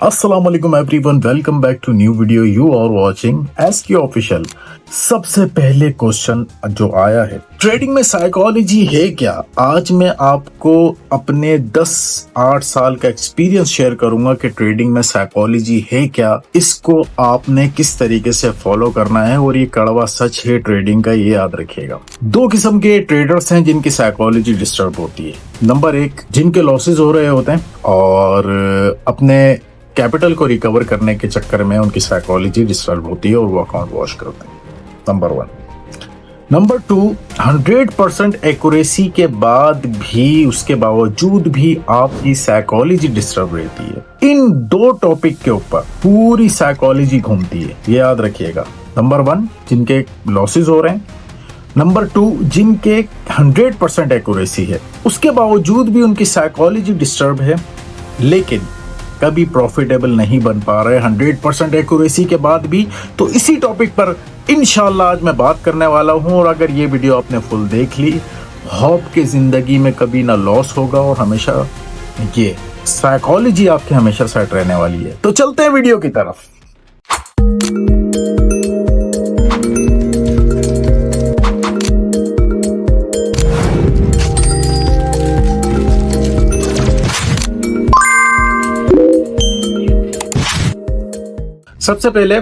अस्सलाम वालेकुम everyone, welcome back to new video. You are watching SK official. सबसे पहले क्वेश्चन जो आया है, ट्रेडिंग में साइकोलॉजी है क्या? आज मैं आपको अपने 10-8 साल का एक्सपीरियंस शेयर करूंगा कि ट्रेडिंग में साइकोलॉजी है क्या, इसको आपने किस तरीके से फॉलो करना है। और ये कड़वा सच है ट्रेडिंग का, ये याद रखिएगा। दो किस्म के ट्रेडर्स हैं जिनकी साइकोलॉजी डिस्टर्ब होती है। नंबर एक, जिनके लॉसेस हो रहे होते हैं और अपने कैपिटल को रिकवर करने के चक्कर में उनकी साइकोलॉजी डिस्टर्ब होती है और वो अकाउंट वॉश करते हैं। नंबर 1। नंबर 2, 100% एक्यूरेसी के बाद भी, उसके बावजूद भी आपकी साइकोलॉजी डिस्टर्ब रहती है। इन दो टॉपिक के ऊपर पूरी साइकोलॉजी घूमती है, ये याद रखिएगा। नंबर 1, जिनके लॉसेस हो रहे हैं। नंबर 2, जिनके 100% एक्यूरेसी है, उसके बावजूद भी उनकी साइकोलॉजी डिस्टर्ब है, लेकिन कभी प्रॉफिटेबल नहीं बन पा रहे 100% एक्यूरेसी के बाद भी। तो इसी टॉपिक पर इंशाल्लाह आज मैं बात करने वाला हूं। और अगर ये वीडियो आपने फुल देख ली, होप के जिंदगी में कभी ना लॉस होगा और हमेशा ये साइकोलॉजी आपके हमेशा सेट रहने वाली है। तो चलते हैं वीडियो की तरफ। सबसे पहले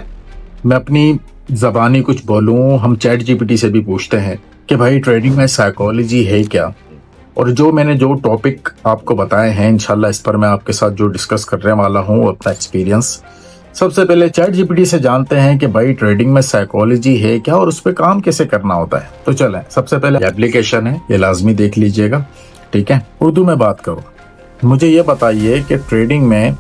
मैं अपनी ज़बानी कुछ बोलूं। हम चैट जीपीटी से भी पूछते हैं कि भाई ट्रेडिंग में साइकोलॉजी है क्या। और जो टॉपिक आपको बताए हैं, इंशाल्लाह इस पर मैं आपके साथ जो डिस्कस करने वाला हूं अपना एक्सपीरियंस। सबसे पहले चैट जीपीटी से जानते हैं कि भाई ट्रेडिंग में साइकोलॉजी है क्या और उस पर काम कैसे करना होता है। तो चलें, सबसे पहले एप्लीकेशन है, ये लाजमी देख लीजिएगा, ठीक है। उर्दू में बात करूँ, मुझे ये बताइए कि ट्रेडिंग में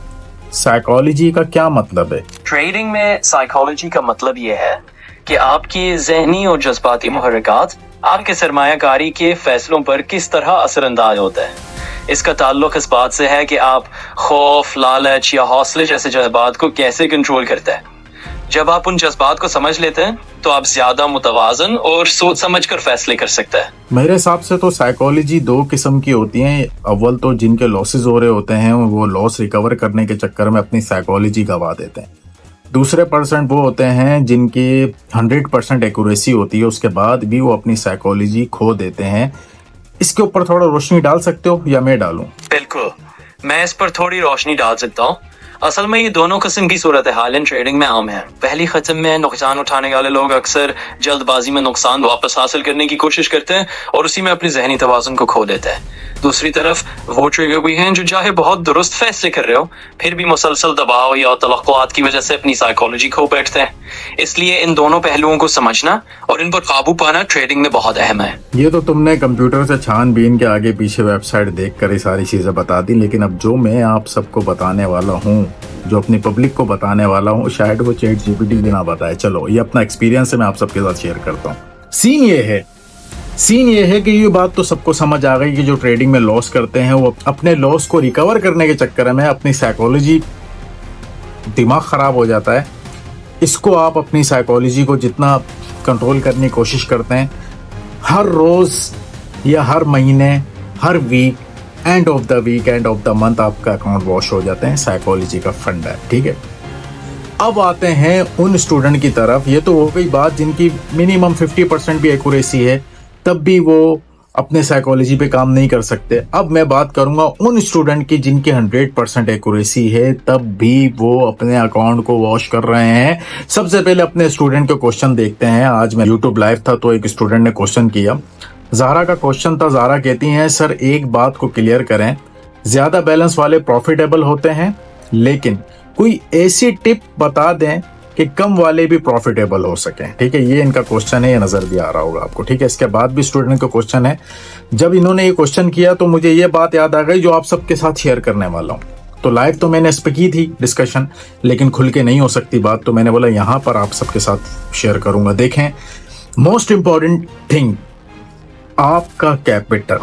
साइकोलॉजी का क्या मतलब है? ट्रेडिंग में साइकोलॉजी का मतलब ये है कि आपकी ज़हनी और जज्बाती मुहर्रिकात आपके सरमायाकारी के फैसलों पर किस तरह असरअंदाज होता है। इसका ताल्लुक इस बात से है कि आप खौफ, लालच या हौसले जैसे जज्बात को कैसे कंट्रोल करते हैं। जब आप उन जज्बात को समझ लेते हैं तो आप ज्यादा मुतवाजन और सोच समझ कर फैसले कर सकते हैं। मेरे हिसाब से तो साइकोलॉजी दो किस्म की होती हैं। अव्वल तो जिनके लॉसेस हो रहे होते हैं वो लॉस रिकवर करने के चक्कर में अपनी साइकोलॉजी गवा देते हैं। दूसरे परसेंट वो होते हैं जिनकी 100% एक्यूरेसी होती है, उसके बाद भी वो अपनी साइकोलॉजी खो देते हैं। इसके ऊपर थोड़ा रोशनी डाल सकते हो या मैं डालूं? बिल्कुल, मैं इस पर थोड़ी रोशनी डाल सकता हूँ। असल में ये दोनों किस्म की सूरत हाल इन ट्रेडिंग में आम है। पहली किस्म में नुकसान उठाने वाले लोग अक्सर जल्दबाजी में नुकसान वापस हासिल करने की कोशिश करते हैं और उसी में अपनी जहनी तवाज़ुन को खो देते हैं। दूसरी तरफ वो ट्रेडर भी हैं जो चाहे बहुत दुरुस्त फैसले कर रहे हो, फिर भी मुसलसल दबाव या तवक्कुआत की वजह से अपनी साइकोलॉजी खो बैठते हैं। इसलिए इन दोनों पहलुओं को समझना और इन पर काबू पाना ट्रेडिंग में बहुत अहम है। ये तो तुमने कंप्यूटर से छानबीन के आगे पीछे वेबसाइट देख कर ये सारी चीजें बता दी, लेकिन अब जो मैं आप सबको बताने वाला हूँ, जो अपनी पब्लिक को बताने वाला हूँ, शायद वो चैट जीपीटी भी ना बताए। चलो, ये अपना एक्सपीरियंस है, मैं आप सबके साथ शेयर करता हूँ। सीन ये है कि ये बात तो सबको समझ आ गई कि जो ट्रेडिंग में लॉस करते हैं वो अपने लॉस को रिकवर करने के चक्कर में अपनी साइकोलॉजी, दिमाग खराब हो जाता है। इसको आप अपनी साइकोलॉजी को जितना कंट्रोल करने की कोशिश करते हैं, हर रोज या हर महीने, हर week, end of the week, end of the month आपका अकाउंट वॉश हो जाते हैं। साइकोलॉजी का फंड है, ठीक है। अब आते हैं उन स्टूडेंट की तरफ। ये तो हो गई बात जिनकी मिनिमम 50% भी एक्यूरेसी है, तब भी वो अपने साइकोलॉजी पे काम नहीं कर सकते। अब मैं बात करूंगा उन स्टूडेंट की जिनकी 100% एक्यूरेसी है, तब भी वो अपने अकाउंट को वॉश कर रहे हैं। सबसे पहले अपने स्टूडेंट के क्वेश्चन देखते हैं। आज मैं यूट्यूब लाइव था तो एक स्टूडेंट ने क्वेश्चन किया। ज़ारा का क्वेश्चन था। ज़ारा कहती हैं, सर एक बात को क्लियर करें, ज़्यादा बैलेंस वाले प्रॉफिटेबल होते हैं, लेकिन कोई ऐसी टिप बता दें कि कम वाले भी प्रॉफिटेबल हो सकें। ठीक है, ये इनका क्वेश्चन है, ये नजर भी आ रहा होगा आपको। ठीक है, इसके बाद भी स्टूडेंट का क्वेश्चन है। जब इन्होंने ये क्वेश्चन किया तो मुझे ये बात याद आ गई जो आप सबके साथ शेयर करने वाला हूँ। तो लाइव तो मैंने इस पे की थी डिस्कशन, लेकिन खुल के नहीं हो सकती बात, तो मैंने बोला यहाँ पर आप सबके साथ शेयर करूंगा। देखें, मोस्ट इंपॉर्टेंट थिंग आपका कैपिटल,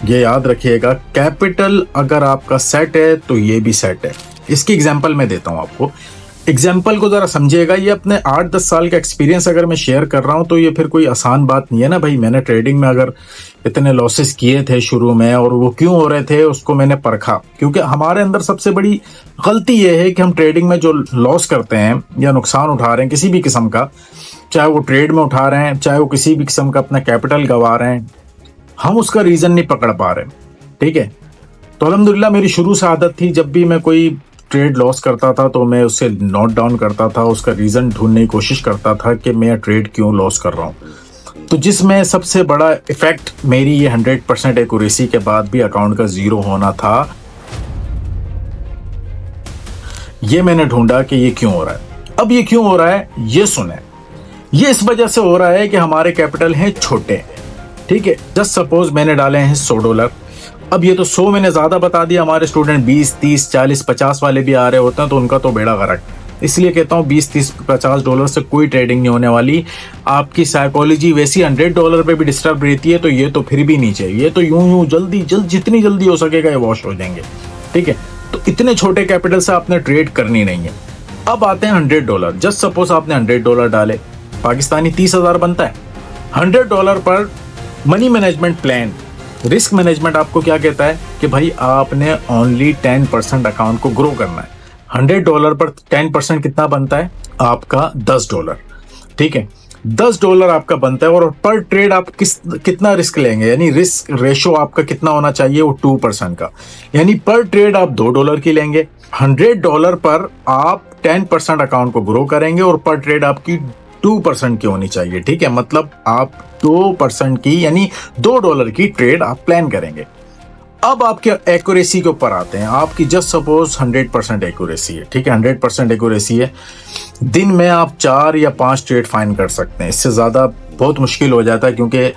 ये याद रखिएगा। कैपिटल अगर आपका सेट है तो ये भी सेट है। इसकी एग्जांपल मैं देता हूं आपको। एग्जाम्पल को जरा समझिएगा, ये अपने 8-10 साल का एक्सपीरियंस अगर मैं शेयर कर रहा हूं तो ये फिर कोई आसान बात नहीं है ना भाई। मैंने ट्रेडिंग में अगर इतने लॉसेस किए थे शुरू में और वो क्यों हो रहे थे उसको मैंने परखा, क्योंकि हमारे अंदर सबसे बड़ी गलती ये है कि हम ट्रेडिंग में जो लॉस करते हैं या नुकसान उठा रहे हैं किसी भी किस्म का, चाहे वो ट्रेड में उठा रहे हैं, चाहे वो किसी भी किस्म का अपना कैपिटल गंवा रहे हैं, हम उसका रीजन नहीं पकड़ पा रहे। ठीक है, तो अल्हम्दुलिल्लाह मेरी शुरू से आदत थी, जब भी मैं कोई ट्रेड लॉस करता था तो मैं उसे नोट डाउन करता था, उसका रीज़न ढूंढने की कोशिश करता था कि मैं ट्रेड क्यों लॉस कर रहा हूँ। तो जिसमें सबसे बड़ा इफेक्ट मेरी ये 100% एक्यूरेसी के बाद भी अकाउंट का ज़ीरो होना था, ये मैंने ढूंढा कि ये क्यों हो रहा है। अब ये क्यों हो रहा है ये सुने, ये इस वजह से हो रहा है कि हमारे कैपिटल हैं छोटे। ठीक है, जस्ट सपोज मैंने डाले हैं $100, अब ये तो 100 मैंने ज़्यादा बता दिया, हमारे स्टूडेंट 20, 30, 40, 50 वाले भी आ रहे होते हैं तो उनका तो बेड़ा गर्क। इसलिए कहता हूँ $20, 30, $50 से कोई ट्रेडिंग नहीं होने वाली। आपकी साइकोलॉजी वैसी $100 पे भी डिस्टर्ब रहती है तो ये तो फिर भी नहीं चाहिए, ये तो यूं जल्दी जितनी जल्दी हो सकेगा ये वॉश हो जाएंगे। ठीक है, तो इतने छोटे कैपिटल से आपने ट्रेड करनी नहीं है। अब आते हैं $100, जस्ट सपोज आपने $100 डाले, पाकिस्तानी 30,000 बनता है। $100 पर money management plan, risk management आपको क्या कहता है कि भाई आपने ओनली 10% अकाउंट को ग्रो करना है। $100 पर 10% कितना बनता है आपका $10। ठीक है, $10 आपका बनता है और पर ट्रेड आप कितना रिस्क लेंगे, यानी रिस्क रेशो आपका कितना होना चाहिए वो 2% का, यानी पर ट्रेड आप $2 की लेंगे। $100 पर आप 10% अकाउंट को ग्रो करेंगे और पर ट्रेड आपकी 2% की होनी चाहिए। ठीक है, मतलब आप 2% की यानी $2 की ट्रेड आप प्लान करेंगे। अब आपके एक्यूरेसी के ऊपर आते हैं। आपकी जस्ट सपोज 100% एक्यूरेसी है। ठीक है, 100% एक्यूरेसी है, दिन में आप 4 या 5 ट्रेड फाइन कर सकते हैं, इससे ज़्यादा बहुत मुश्किल हो जाता है, क्योंकि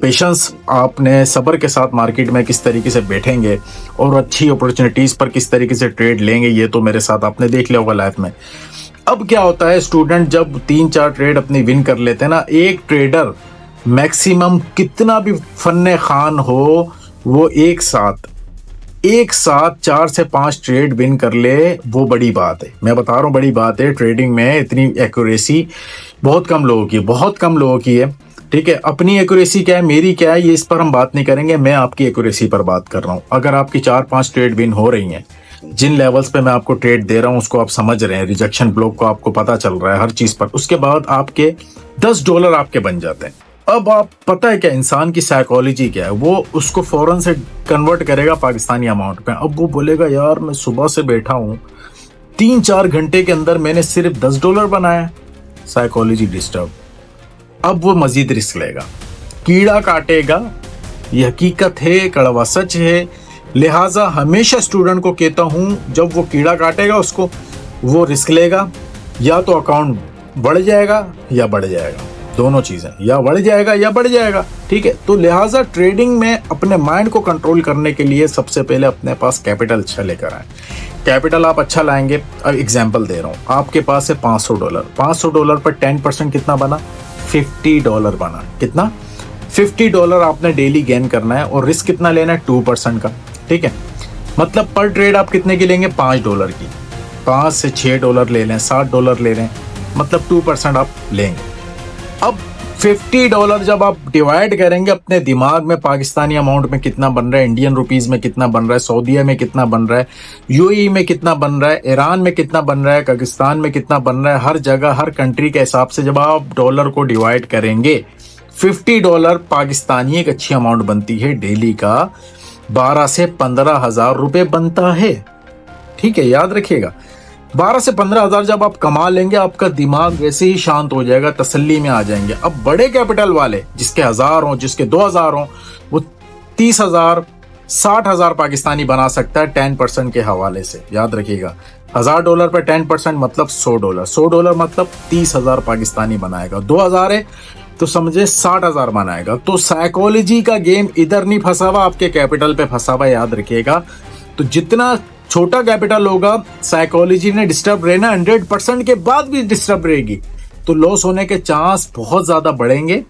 पेशेंस आपने सब्र के साथ मार्केट में किस तरीके से बैठेंगे और अच्छी अपॉर्चुनिटीज़ पर किस तरीके से ट्रेड लेंगे, ये तो मेरे साथ आपने देख लिया होगा लाइफ में। अब क्या होता है, स्टूडेंट जब 3-4 ट्रेड अपनी विन कर लेते हैं ना, एक ट्रेडर मैक्सिमम कितना भी फन्ने खान हो वो एक साथ 4 से 5 ट्रेड विन कर ले, वो बड़ी बात है। मैं बता रहा हूँ बड़ी बात है। ट्रेडिंग में इतनी एक्यूरेसी बहुत कम लोगों की है। ठीक है, अपनी एक्यूरेसी क्या है, मेरी क्या है, ये इस पर हम बात नहीं करेंगे, मैं आपकी एक्यूरेसी पर बात कर रहा हूँ। अगर आपकी 4-5 ट्रेड विन हो रही हैं, जिन लेवल्स पे मैं आपको ट्रेड दे रहा हूं उसको आप समझ रहे हैं, रिजेक्शन ब्लॉक को आपको पता चल रहा है हर चीज पर, उसके बाद आपके $10 आपके बन जाते हैं। अब आप पता है क्या इंसान की साइकोलॉजी क्या है, वो उसको फौरन से कन्वर्ट करेगा पाकिस्तानी अमाउंट पे। अब वो बोलेगा यार मैं सुबह से बैठा हूं, 3-4 घंटे के अंदर मैंने सिर्फ $10 बनाया, साइकोलॉजी डिस्टर्ब। अब वो मजीद रिस्क लेगा, कीड़ा काटेगा, ये हकीकत है, कड़वा सच है। लिहाजा हमेशा स्टूडेंट को कहता हूं जब वो कीड़ा काटेगा उसको वो रिस्क लेगा, या तो अकाउंट बढ़ जाएगा या बढ़ जाएगा, दोनों चीज़ें, या बढ़ जाएगा या बढ़ जाएगा। ठीक है, तो लिहाजा ट्रेडिंग में अपने माइंड को कंट्रोल करने के लिए सबसे पहले अपने पास कैपिटल अच्छा लेकर आए। कैपिटल आप अच्छा लाएंगे, अब एग्जाम्पल दे रहा हूँ, आपके पास है $500, $500 पर 10% कितना बना, $50 बना। कितना, $50 आपने डेली गेन करना है और रिस्क कितना लेना है, 2% का। ठीक है, मतलब पर ट्रेड आप कितने की लेंगे, $5 की, 5 से $6 ले लें, $60 ले लें, मतलब 2% आप लेंगे। अब $50 जब आप डिवाइड करेंगे अपने दिमाग में, पाकिस्तानी अमाउंट में कितना बन रहा है, इंडियन रुपीस में कितना बन रहा है, सऊदीया में कितना बन रहा है, यूएई में कितना बन रहा है, ईरान में कितना बन रहा है, कजाकिस्तान में कितना बन रहा है, हर जगह हर कंट्री के हिसाब से जब आप डॉलर को डिवाइड करेंगे, $50 पाकिस्तानी एक अच्छी अमाउंट बनती है, डेली का 12 से 15 हजार रुपए बनता है। ठीक है, याद रखिएगा, 12 से 15 हजार जब आप कमा लेंगे, आपका दिमाग वैसे ही शांत हो जाएगा, तसल्ली में आ जाएंगे। अब बड़े कैपिटल वाले जिसके 1000 हो, जिसके 2000 हो, वो 30,000 60,000 पाकिस्तानी बना सकता है 10% के हवाले से। याद रखिएगा, $1000 पर 10% मतलब $100, $100 मतलब 30,000 पाकिस्तानी बनाएगा। 2000 है तो समझे 60,000 बनाएगा। तो साइकोलॉजी का गेम इधर नहीं फंसा हुआ, आपके कैपिटल पे फंसा हुआ, याद रखिएगा। तो जितना छोटा कैपिटल होगा, साइकोलॉजी ने डिस्टर्ब रहना, 100% के बाद भी डिस्टर्ब रहेगी, तो लॉस होने के चांस बहुत ज्यादा बढ़ेंगे।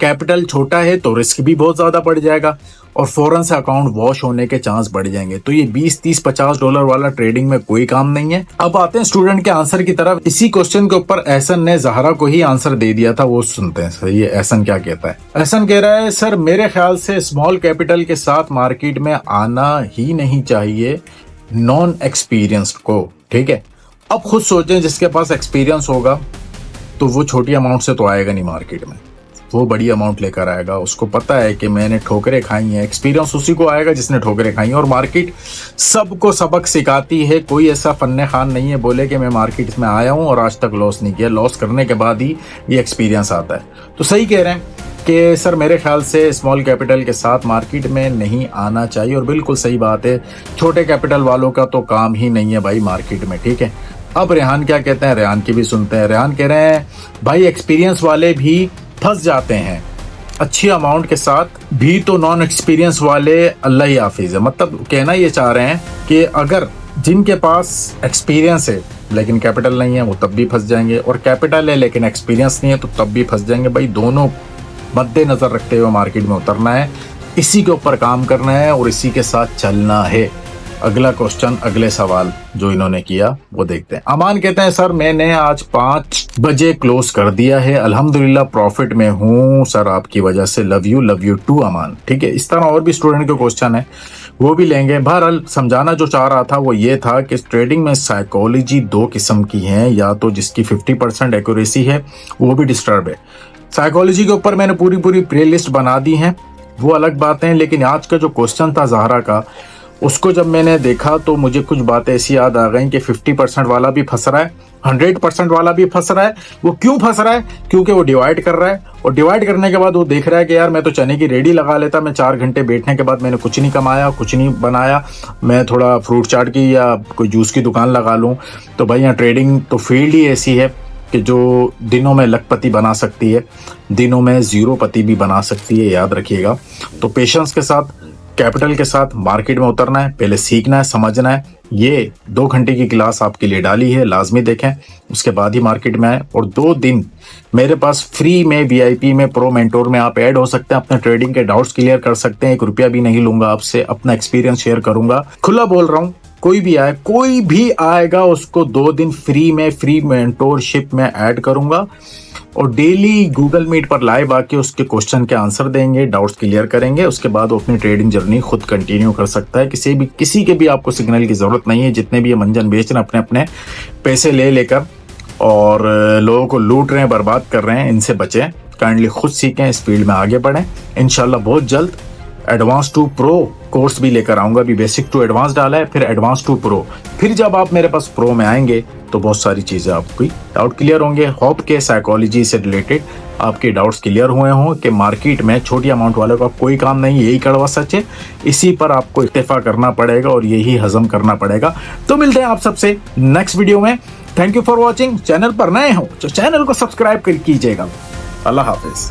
कैपिटल छोटा है तो रिस्क भी बहुत ज्यादा बढ़ जाएगा और फौरन से अकाउंट वॉश होने के चांस बढ़ जाएंगे। तो ये 20, 30, $50 वाला ट्रेडिंग में कोई काम नहीं है। अब आते हैं स्टूडेंट के आंसर की तरफ। इसी क्वेश्चन के ऊपर एहसन ने ज़हरा को ही आंसर दे दिया था, वो सुनते हैं। सर ये एहसन क्या कहता है। एहसन कह रहा है, सर मेरे ख्याल से स्मॉल कैपिटल के साथ मार्केट में आना ही नहीं चाहिए नॉन एक्सपीरियंस्ड को। ठीक है, अब खुद सोचें, जिसके पास एक्सपीरियंस होगा तो वो छोटी अमाउंट से तो आएगा नहीं मार्केट में, वो बड़ी अमाउंट लेकर आएगा। उसको पता है कि मैंने ठोकरें खाई हैं। एक्सपीरियंस उसी को आएगा जिसने ठोकरें खाई हैं। और मार्केट सबको सबक सिखाती है। कोई ऐसा फन्ने खान नहीं है बोले कि मैं मार्केट में आया हूं और आज तक लॉस नहीं किया। लॉस करने के बाद ही ये एक्सपीरियंस आता है। तो सही कह रहे हैं कि सर मेरे ख्याल से स्मॉल कैपिटल के साथ मार्केट में नहीं आना चाहिए। और बिल्कुल सही बात है, छोटे कैपिटल वालों का तो काम ही नहीं है भाई मार्केट में। ठीक है, अब रेहान क्या कहते हैं, रेहान की भी सुनते हैं। रेहान कह रहे हैं, भाई एक्सपीरियंस वाले भी फंस जाते हैं अच्छी अमाउंट के साथ भी, तो नॉन एक्सपीरियंस वाले अल्लाह ही हाफिज है। मतलब कहना ये चाह रहे हैं कि अगर जिनके पास एक्सपीरियंस है लेकिन कैपिटल नहीं है वो तब भी फंस जाएंगे, और कैपिटल है लेकिन एक्सपीरियंस नहीं है तो तब भी फंस जाएंगे। भाई दोनों मद्देनजर रखते हुए मार्केट में उतरना है, इसी के ऊपर काम करना है और इसी के साथ चलना है। अगला क्वेश्चन, अगले सवाल जो इन्होंने किया वो देखते हैं। अमान कहते हैं, सर मैंने आज 5 बजे क्लोज कर दिया है, अल्हम्दुलिल्लाह प्रॉफिट में हूँ सर आपकी वजह से, लव यू टू अमान। ठीक है, इस तरह और भी स्टूडेंट के क्वेश्चन है वो भी लेंगे। बहरहाल समझाना जो चाह रहा था वो ये था कि ट्रेडिंग में साइकोलॉजी 2 किस्म की है, या तो जिसकी 50% एक्यूरेसी है वो भी डिस्टर्ब है। साइकोलॉजी के ऊपर मैंने पूरी प्ले लिस्ट बना दी है, वो अलग बातें हैं। लेकिन आज का जो क्वेश्चन था ज़हरा का, उसको जब मैंने देखा तो मुझे कुछ बातें ऐसी याद आ गई कि 50% वाला भी फंस रहा है, 100% वाला भी फंस रहा है। वो क्यों फंस रहा है? क्योंकि वो डिवाइड कर रहा है, और डिवाइड करने के बाद वो देख रहा है कि यार मैं तो चने की रेडी लगा लेता, मैं 4 घंटे बैठने के बाद मैंने कुछ नहीं कमाया, कुछ नहीं बनाया, मैं थोड़ा फ्रूट चाट की या कोई जूस की दुकान लगा लूँ। तो भाई यहाँ ट्रेडिंग तो फील्ड ही ऐसी है कि जो दिनों में लखपति बना सकती है, दिनों में जीरोपति भी बना सकती है, याद रखिएगा। तो पेशेंस के साथ, कैपिटल के साथ मार्केट में उतरना है, पहले सीखना है, समझना है। ये 2 घंटे की क्लास आपके लिए डाली है, लाजमी देखें, उसके बाद ही मार्केट में आए। और 2 दिन मेरे पास फ्री में VIP में प्रो मेंटोर में आप ऐड हो सकते हैं, अपने ट्रेडिंग के डाउट्स क्लियर कर सकते हैं। 1 रुपया भी नहीं लूंगा आपसे, अपना एक्सपीरियंस शेयर करूंगा, खुला बोल रहा हूँ। कोई भी आएगा उसको 2 दिन फ्री में, फ्री मेंटोरशिप में ऐड करूंगा, और डेली गूगल मीट पर लाइव आके उसके क्वेश्चन के आंसर देंगे, डाउट्स क्लियर करेंगे। उसके बाद वो अपनी ट्रेडिंग जर्नी खुद कंटिन्यू कर सकता है। किसी के भी आपको सिग्नल की जरूरत नहीं है। जितने भी ये मंजन बेच रहे हैं अपने अपने पैसे लेकर और लोगों को लूट रहे हैं, बर्बाद कर रहे हैं, इनसे बचें। काइंडली खुद सीखें, इस फील्ड में आगे बढ़ें। इंशाल्लाह बहुत जल्द एडवांस टू प्रो कोर्स भी लेकर आऊंगा। अभी बेसिक टू एडवांस डाला है, फिर एडवांस टू प्रो। फिर जब आप मेरे पास प्रो में आएंगे तो बहुत सारी चीजें आपकी डाउट क्लियर होंगे। होप के साइकोलॉजी से रिलेटेड आपके डाउट्स क्लियर हुए हों कि मार्केट में छोटी अमाउंट वाले का कोई काम नहीं, यही कड़वा सच है। इसी पर आपको इत्तेफा करना पड़ेगा और यही हजम करना पड़ेगा। तो मिलते हैं आप सबसे नेक्स्ट वीडियो में। Thank you for watching. Channel पर नए हो तो चैनल को सब्सक्राइब कीजिएगा। अल्लाह हाफिज।